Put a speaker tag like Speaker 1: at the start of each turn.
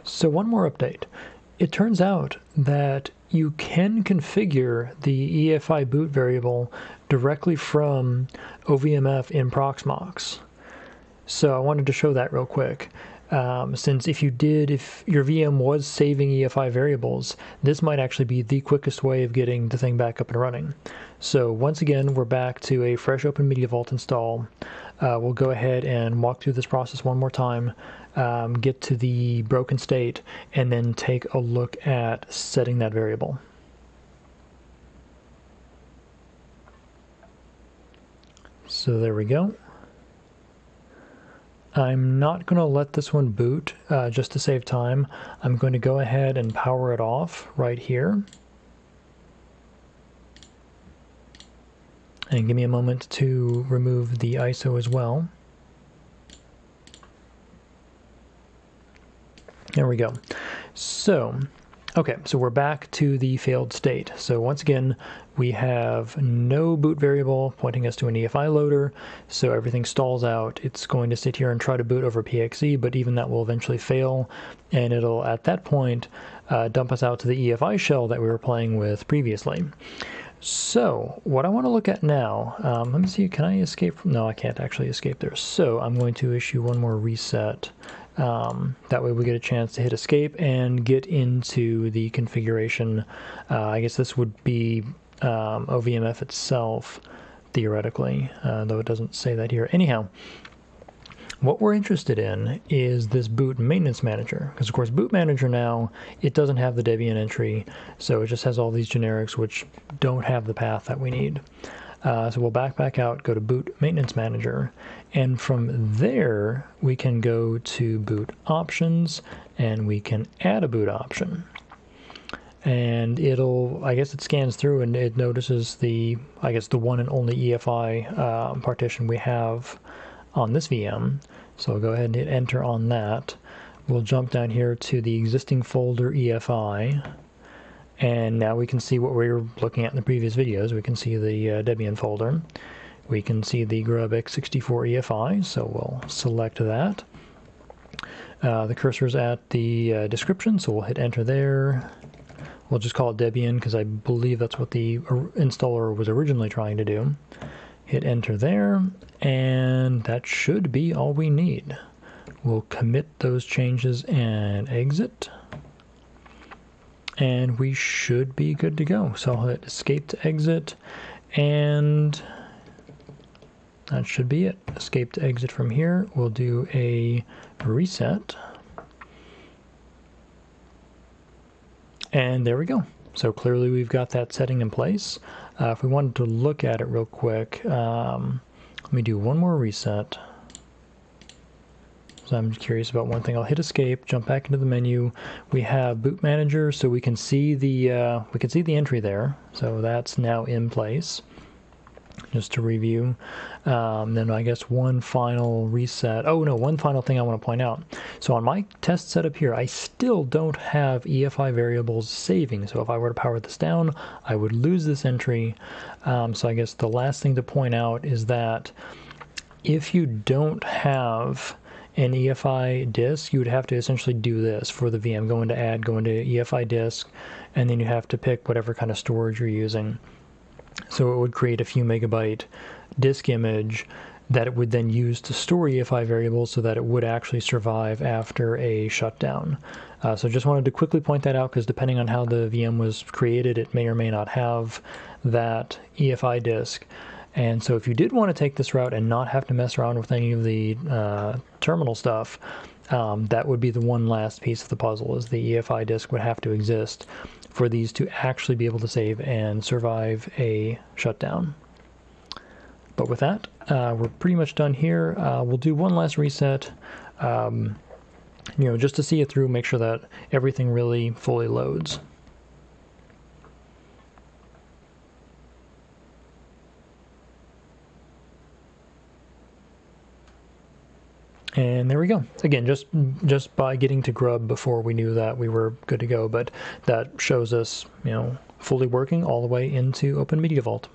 Speaker 1: So one more update. It turns out that you can configure the EFI boot variable directly from OVMF in Proxmox. So I wanted to show that real quick. Since if your VM was saving EFI variables, this might actually be the quickest way of getting the thing back up and running. So once again, we're back to a fresh Open Media Vault install. We'll go ahead and walk through this process one more time, get to the broken state, and then take a look at setting that variable. So there we go. I'm not going to let this one boot just to save time. I'm going to go ahead and power it off right here. And give me a moment to remove the ISO as well. There we go. So, okay, so we're back to the failed state. So once again, we have no boot variable pointing us to an EFI loader, so everything stalls out. It's going to sit here and try to boot over PXE, but even that will eventually fail, and it'll, at that point, dump us out to the EFI shell that we were playing with previously. So what I want to look at now, let me see, can I escape from, no, I can't actually escape there. So I'm going to issue one more reset. That way we get a chance to hit escape and get into the configuration. I guess this would be OVMF itself, theoretically, though it doesn't say that here. Anyhow, what we're interested in is this boot maintenance manager, because of course boot manager now, it doesn't have the Debian entry, so it just has all these generics which don't have the path that we need. So we'll back out, go to boot maintenance manager, and from there we can go to boot options and we can add a boot option. And it'll, I guess it scans through and it notices the, I guess the one and only EFI partition we have on this VM. So I'll go ahead and hit enter on that. We'll jump down here to the existing folder EFI. And now we can see what we were looking at in the previous videos. We can see the Debian folder. We can see the grub x64 EFI, so we'll select that. The cursor's at the description, so we'll hit enter there. We'll just call it Debian because I believe that's what the installer was originally trying to do. Hit enter there, and that should be all we need. We'll commit those changes and exit. And we should be good to go. So I'll hit escape to exit, and that should be it. Escape to exit from here. We'll do a reset. And there we go. So clearly we've got that setting in place. If we wanted to look at it real quick, let me do one more reset. So I'm curious about one thing. I'll hit escape, jump back into the menu. We have boot manager, so we can see the entry there. So that's now in place. Just to review. Then I guess one final reset. Oh no, one final thing I want to point out. So on my test setup here, I still don't have EFI variables saving. So if I were to power this down, I would lose this entry. So I guess the last thing to point out is that if you don't have an EFI disk, you would have to essentially do this for the VM. Go into add, go into EFI disk, and then you have to pick whatever kind of storage you're using. So it would create a few megabyte disk image that it would then use to store EFI variables so that it would actually survive after a shutdown. So just wanted to quickly point that out because depending on how the VM was created, it may or may not have that EFI disk. And so if you did want to take this route and not have to mess around with any of the terminal stuff, that would be the one last piece of the puzzle, is the EFI disk would have to exist for these to actually be able to save and survive a shutdown. But with that, we're pretty much done here. We'll do one last reset, just to see it through, make sure that everything really fully loads. And there we go. Again, just by getting to grub before we knew that we were good to go, but that shows us, fully working all the way into Open Media Vault.